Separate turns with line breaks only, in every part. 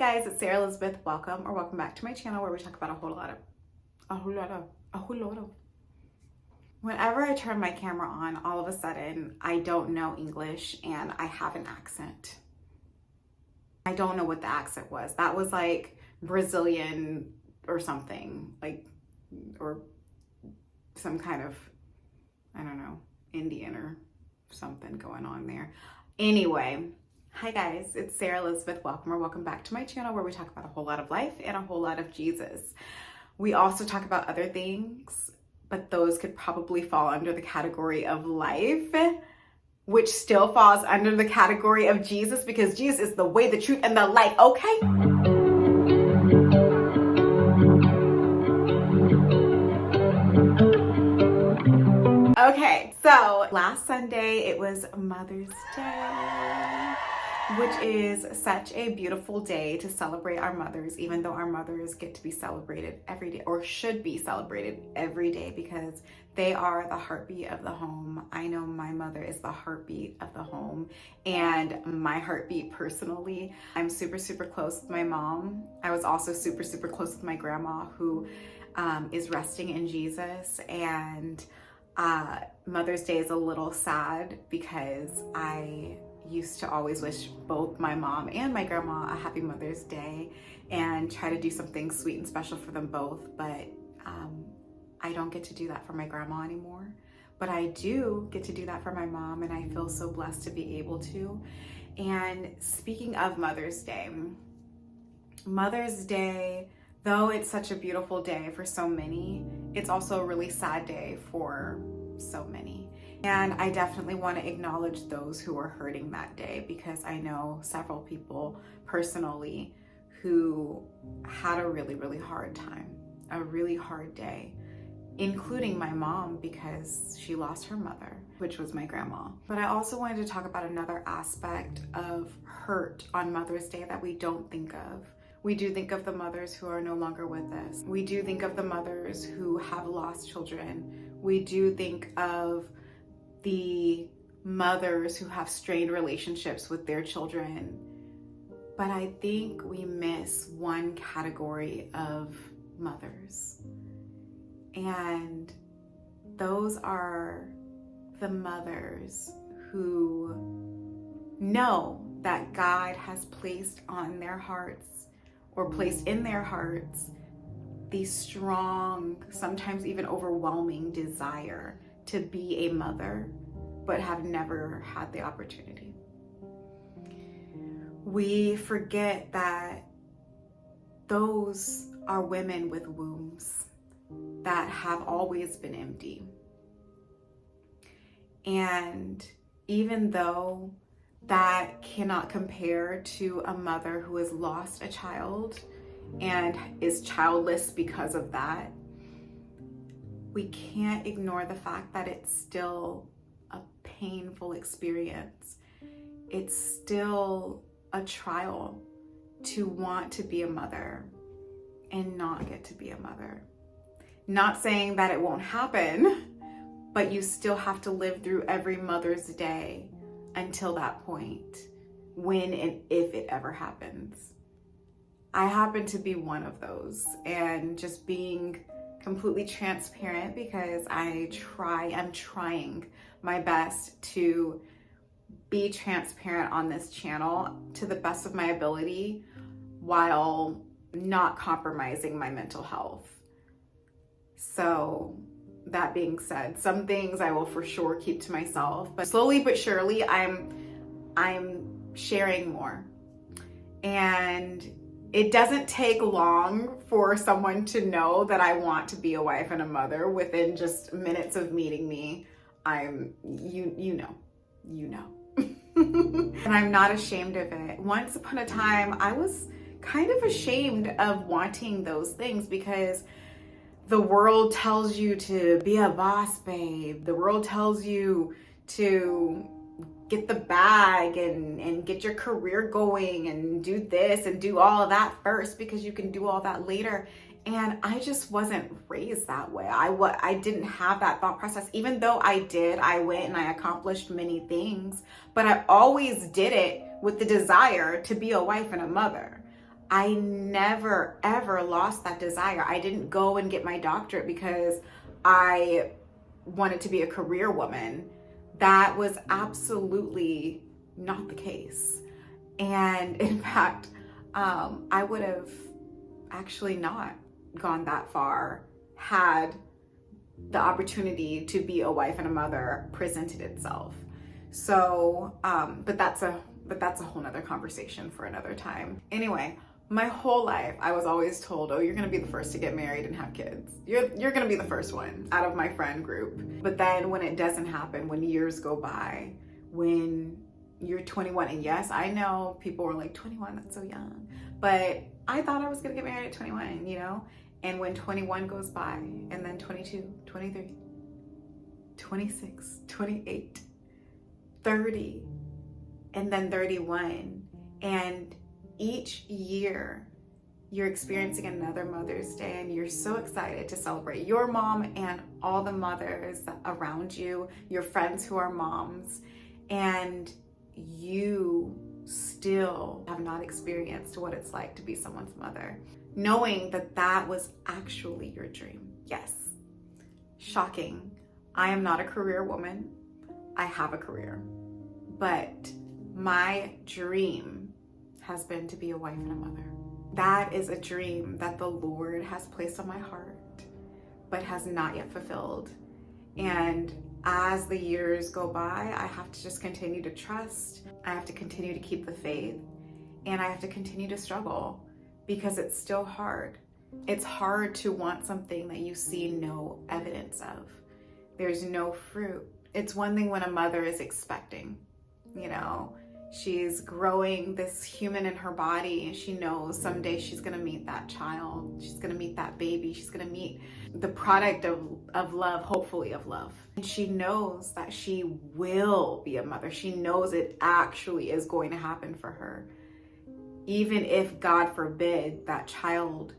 guys, it's Sarah Elizabeth. Welcome back to my channel where we talk about a whole lot of. Whenever I turn my camera on, all of a sudden, I don't know English and I have an accent. I don't know what the accent was. That was like Brazilian or something, or some kind of, I don't know, Indian or something going on there. Anyway, hi guys, it's Sarah Elizabeth. Welcome back to my channel where we talk about a whole lot of life and a whole lot of Jesus. We also talk about other things, but those could probably fall under the category of life, which still falls under the category of Jesus because Jesus is the way, the truth, and the life, okay? Okay, so last Sunday it was Mother's Day, which is such a beautiful day to celebrate our mothers, even though our mothers get to be celebrated every day, or should be celebrated every day, because they are the heartbeat of the home. I know my mother is the heartbeat of the home, and my heartbeat personally. I'm super close with my mom. I was also super close with my grandma, who is resting in Jesus, and Mother's Day is a little sad because I used to always wish both my mom and my grandma a happy Mother's Day and try to do something sweet and special for them both, but I don't get to do that for my grandma anymore. But I do get to do that for my mom, and I feel so blessed to be able to. And speaking of Mother's Day, though it's such a beautiful day for so many, it's also a really sad day for so many. And I definitely want to acknowledge those who are hurting that day, because I know several people personally who had a really hard time, a really hard day, including my mom, because she lost her mother, which was my grandma. But I also wanted to talk about another aspect of hurt on Mother's Day that we don't think of. We do think of the mothers who are no longer with us. We do think of the mothers who have lost children. We do think of the mothers who have strained relationships with their children. But I think we miss one category of mothers. And those are the mothers who know that God has placed on their hearts, or placed in their hearts, the strong, sometimes even overwhelming desire to be a mother, but have never had the opportunity. We forget that those are women with wombs that have always been empty. And even though that cannot compare to a mother who has lost a child and is childless because of that, we can't ignore the fact that it's still a painful experience. It's still a trial to want to be a mother and not get to be a mother. Not saying that it won't happen, but you still have to live through every Mother's Day until that point, when and if it ever happens. I happen to be one of those, and just being completely transparent, because I'm trying my best to be transparent on this channel to the best of my ability while not compromising my mental health. So that being said, some things I will for sure keep to myself, but slowly but surely I'm sharing more. And it doesn't take long for someone to know that I want to be a wife and a mother. Within just minutes of meeting me, you know. And I'm not ashamed of it. Once upon a time, I was kind of ashamed of wanting those things, because the world tells you to be a boss babe. The world tells you to get the bag and get your career going and do this and do all of that first, because you can do all that later. And I just wasn't raised that way. I didn't have that thought process. Even though I went and I accomplished many things, but I always did it with the desire to be a wife and a mother. I never, ever lost that desire. I didn't go and get my doctorate because I wanted to be a career woman. That was absolutely not the case. And in fact, I would have actually not gone that far had the opportunity to be a wife and a mother presented itself. So, but that's a whole nother conversation for another time. Anyway, my whole life, I was always told, oh, you're gonna be the first to get married and have kids. You're gonna be the first one out of my friend group. But then when it doesn't happen, when years go by, when you're 21, and yes, I know people were like, 21, that's so young. But I thought I was gonna get married at 21, you know? And when 21 goes by, and then 22, 23, 26, 28, 30, and then 31, and each year you're experiencing another Mother's Day, and you're so excited to celebrate your mom and all the mothers around you, your friends who are moms, and you still have not experienced what it's like to be someone's mother, knowing that that was actually your dream. Yes, shocking. I am not a career woman. I have a career, but my dream has been to be a wife and a mother. That is a dream that the Lord has placed on my heart, but has not yet fulfilled. And as the years go by, I have to just continue to trust. I have to continue to keep the faith, and I have to continue to struggle because it's still hard. It's hard to want something that you see no evidence of. There's no fruit. It's one thing when a mother is expecting, you know, she's growing this human in her body, and she knows someday she's gonna meet that child. She's gonna meet that baby. She's gonna meet the product of love, hopefully of love. And she knows that she will be a mother. She knows it actually is going to happen for her. Even if, God forbid, that child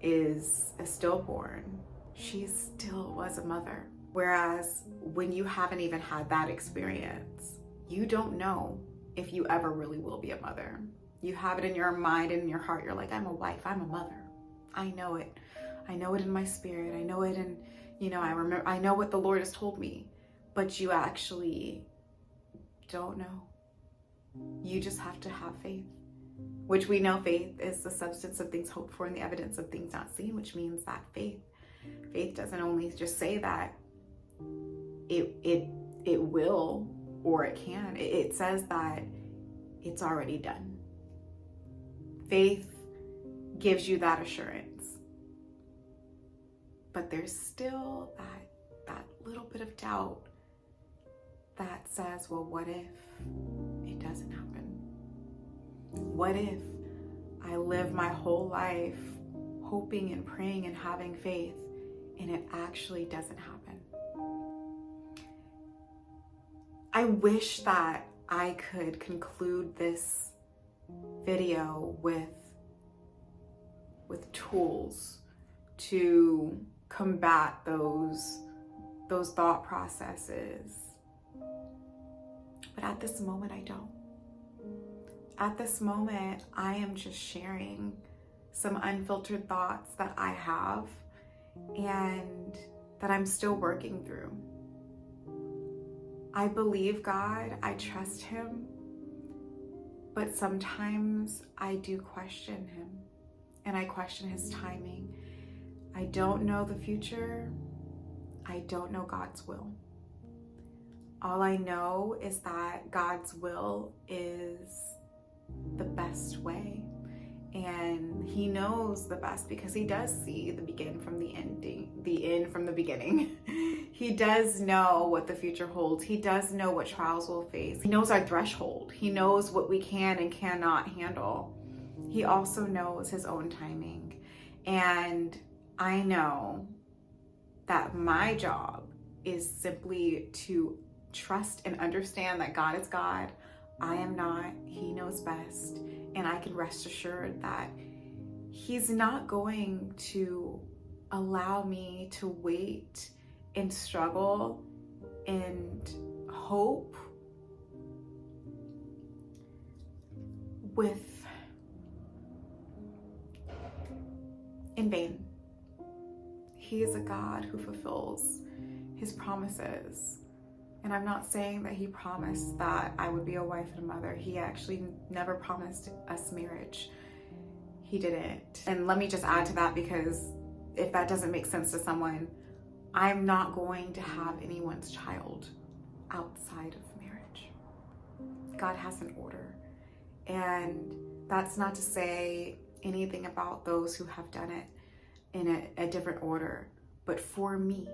is a stillborn, she still was a mother. Whereas when you haven't even had that experience, you don't know if you ever really will be a mother. You have it in your mind and in your heart. You're like, I'm a wife, I'm a mother. I know it. I know it in my spirit. I know it in, you know, I know what the Lord has told me, but you actually don't know. You just have to have faith, which we know faith is the substance of things hoped for and the evidence of things not seen, which means that faith doesn't only just say that it will or it can. It says that it's already done. Faith gives you that assurance, but there's still that little bit of doubt that says, well, what if it doesn't happen? What if I live my whole life hoping and praying and having faith, and it actually doesn't happen? I wish that I could conclude this video with tools to combat those thought processes. But at this moment, I don't. At this moment, I am just sharing some unfiltered thoughts that I have and that I'm still working through. I believe God, I trust Him, but sometimes I do question Him, and I question His timing. I don't know the future. I don't know God's will. All I know is that God's will is the best way, and He knows the best because He does see the begin from the ending, the end from the beginning. He does know what the future holds. He does know what trials we'll face. He knows our threshold. He knows what we can and cannot handle. He also knows His own timing. And I know that my job is simply to trust and understand that God is God. I am not. He knows best. And I can rest assured that He's not going to allow me to wait and struggle and hope with in vain. He is a God who fulfills his promises. And I'm not saying that he promised that I would be a wife and a mother. He actually never promised us marriage. He didn't. And let me just add to that, because if that doesn't make sense to someone, I'm not going to have anyone's child outside of marriage. God has an order. And that's not to say anything about those who have done it in a different order. But for me,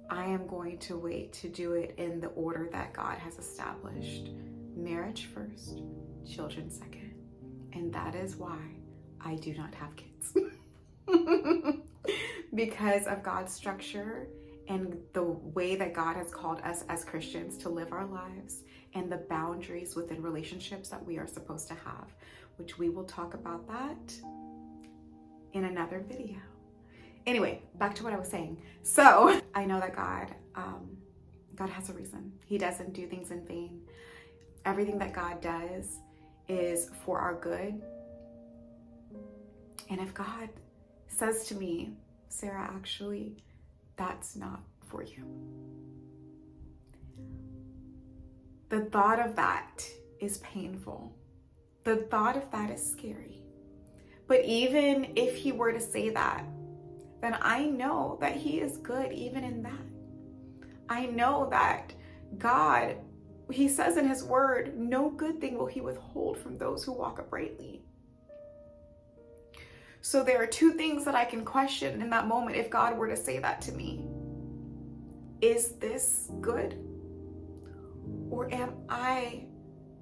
I am going to wait to do it in the order that God has established. Marriage first, children second. And that is why I do not have kids. Because of God's structure and the way that God has called us as Christians to live our lives, and the boundaries within relationships that we are supposed to have, which we will talk about that in another video. Anyway, back to what I was saying. So I know that God has a reason. He doesn't do things in vain. Everything that God does is for our good. And if God says to me, Sarah, actually, that's not for you, the thought of that is painful. The thought of that is scary. But even if he were to say that, then I know that he is good even in that. I know that God, he says in his word, no good thing will he withhold from those who walk uprightly. So there are two things that I can question in that moment if God were to say that to me. Is this good? Or am I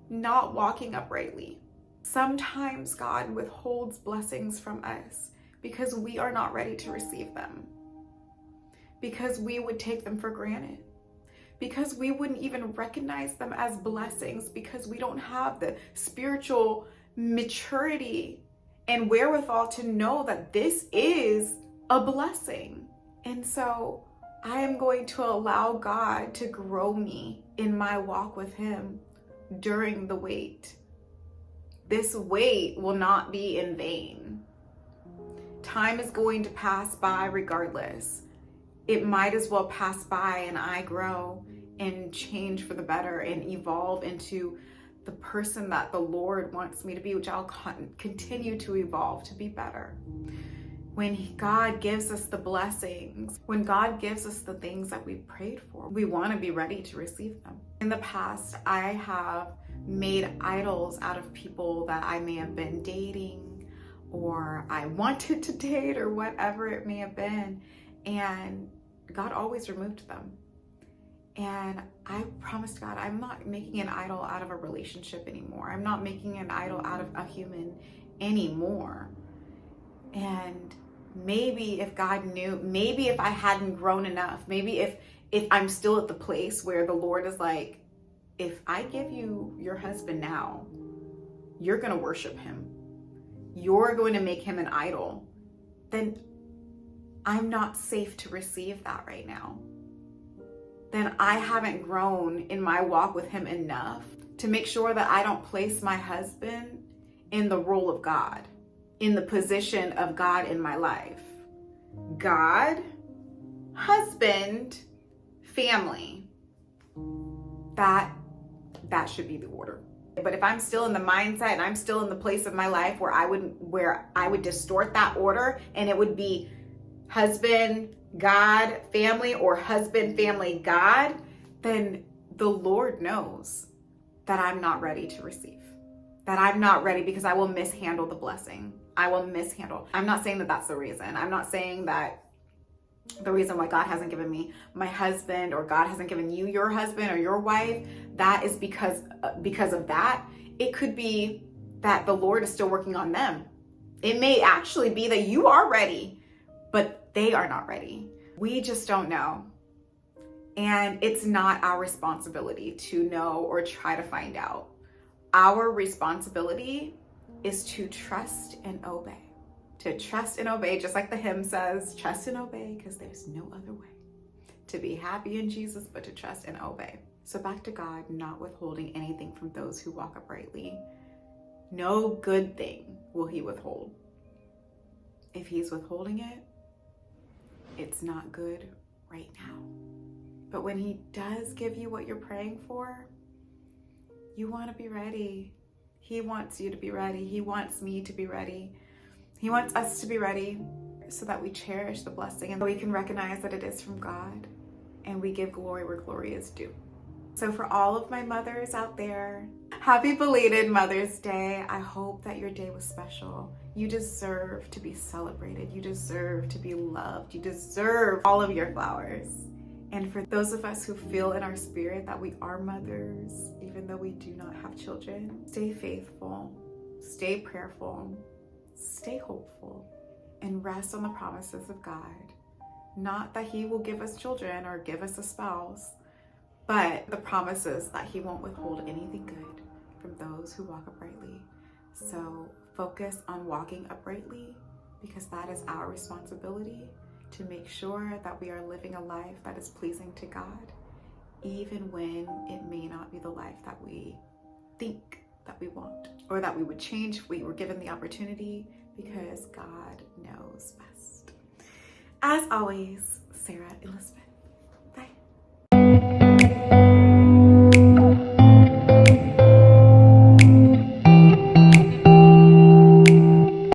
not walking uprightly? Sometimes God withholds blessings from us because we are not ready to receive them. Because we would take them for granted. Because we wouldn't even recognize them as blessings, because we don't have the spiritual maturity and wherewithal to know that this is a blessing. And so I am going to allow God to grow me in my walk with him during the wait. This wait will not be in vain. Time is going to pass by regardless. It might as well pass by and I grow and change for the better and evolve into the person that the Lord wants me to be, which I'll continue to evolve to be better. When God gives us the blessings, when God gives us the things that we prayed for, we want to be ready to receive them. In the past, I have made idols out of people that I may have been dating or I wanted to date or whatever it may have been. And God always removed them. And I promised God, I'm not making an idol out of a relationship anymore. I'm not making an idol out of a human anymore. And maybe if God knew, maybe if I hadn't grown enough, maybe if I'm still at the place where the Lord is like, if I give you your husband now, you're going to worship him. You're going to make him an idol. Then I'm not safe to receive that right now. Then I haven't grown in my walk with him enough to make sure that I don't place my husband in the role of God, in the position of God in my life. God, husband, family. That should be the order. But if I'm still in the mindset and I'm still in the place of my life where I would distort that order and it would be husband, God, family, or husband, family, God, then the Lord knows that I'm not ready to receive. That I'm not ready because I will mishandle the blessing. I will mishandle. I'm not saying that that's the reason. I'm not saying that the reason why God hasn't given me my husband or God hasn't given you your husband or your wife, that is because of that. It could be that the Lord is still working on them. It may actually be that you are ready, but they are not ready. We just don't know. And it's not our responsibility to know or try to find out. Our responsibility is to trust and obey. To trust and obey, just like the hymn says, trust and obey, because there's no other way to be happy in Jesus but to trust and obey. So back to God, not withholding anything from those who walk uprightly. No good thing will he withhold. If he's withholding it, it's not good right now. But when he does give you what you're praying for, you want to be ready. He wants you to be ready. He wants me to be ready. He wants us to be ready so that we cherish the blessing and we can recognize that it is from God and we give glory where glory is due. So for all of my mothers out there, happy belated Mother's Day. I hope that your day was special. You deserve to be celebrated. You deserve to be loved. You deserve all of your flowers. And for those of us who feel in our spirit that we are mothers, even though we do not have children, stay faithful, stay prayerful, stay hopeful, and rest on the promises of God. Not that he will give us children or give us a spouse, but the promises that he won't withhold anything good from those who walk uprightly. So focus on walking uprightly, because that is our responsibility, to make sure that we are living a life that is pleasing to God, even when it may not be the life that we think that we want or that we would change if we were given the opportunity, because God knows best. As always, Sarah Elizabeth.